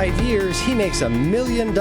5 years, he makes $1 million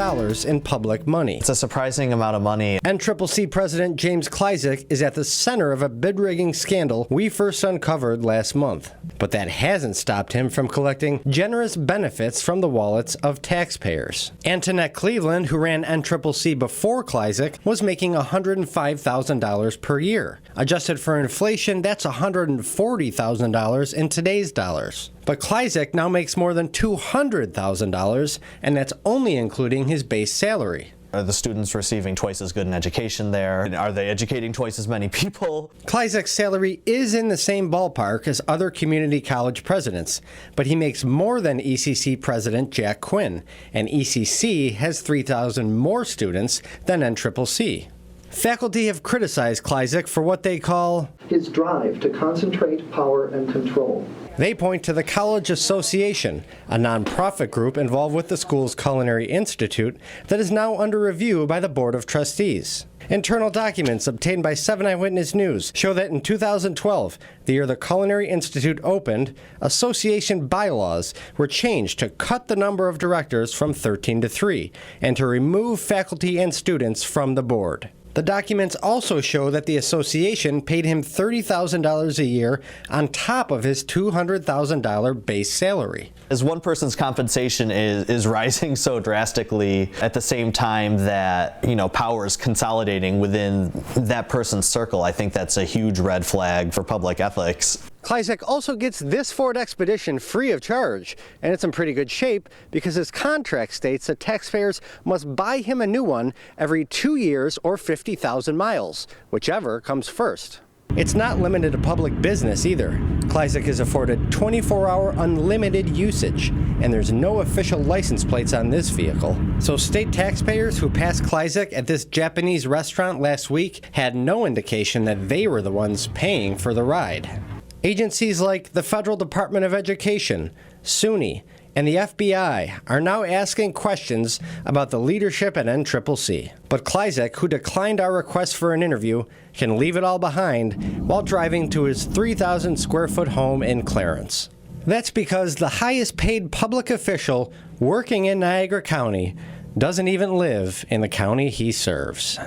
in public money. It's a surprising amount of money. NCCC President James Klyczek is at the center of a bid rigging scandal we first uncovered last month. But that hasn't stopped him from collecting generous benefits from the wallets of taxpayers. Antoinette Cleveland, who ran NCCC before Klyczek, was making $105,000 per year. Adjusted for inflation, that's $140,000 in today's dollars. But Klyczek now makes more than $200,000, and that's only including his base salary. Are the students receiving twice as good an education there? Are they educating twice as many people? Klyczek's salary is in the same ballpark as other community college presidents, but he makes more than ECC President Jack Quinn, and ECC has 3,000 more students than NCCC. Faculty have criticized Klyczek for what they call his drive to concentrate power and control. They point to the College Association, a nonprofit group involved with the school's Culinary Institute that is now under review by the Board of Trustees. Internal documents obtained by 7 Eyewitness News show that in 2012, the year the Culinary Institute opened, association bylaws were changed to cut the number of directors from 13 to 3 and to remove faculty and students from the board. The documents also show that the association paid him $30,000 a year on top of his $200,000 base salary. As one person's compensation is rising so drastically at the same time that, power is consolidating within that person's circle, I think that's a huge red flag for public ethics. Klyczek also gets this Ford Expedition free of charge, and it's in pretty good shape because his contract states that taxpayers must buy him a new one every 2 years or 50,000 miles, whichever comes first. It's not limited to public business either. Klyczek is afforded 24-hour unlimited usage, and there's no official license plates on this vehicle. So state taxpayers who passed Klyczek at this Japanese restaurant last week had no indication that they were the ones paying for the ride. Agencies like the Federal Department of Education, SUNY, and the FBI are now asking questions about the leadership at NCCC. But Klyczek, who declined our request for an interview, can leave it all behind while driving to his 3,000 square foot home in Clarence. That's because the highest paid public official working in Niagara County doesn't even live in the county he serves.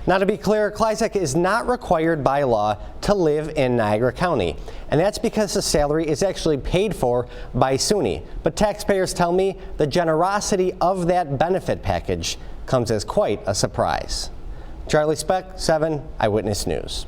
Now, to be clear, Klyczek is not required by law to live in Niagara County, and that's because his salary is actually paid for by SUNY. But taxpayers tell me the generosity of that benefit package comes as quite a surprise. Charlie Speck, 7 Eyewitness News.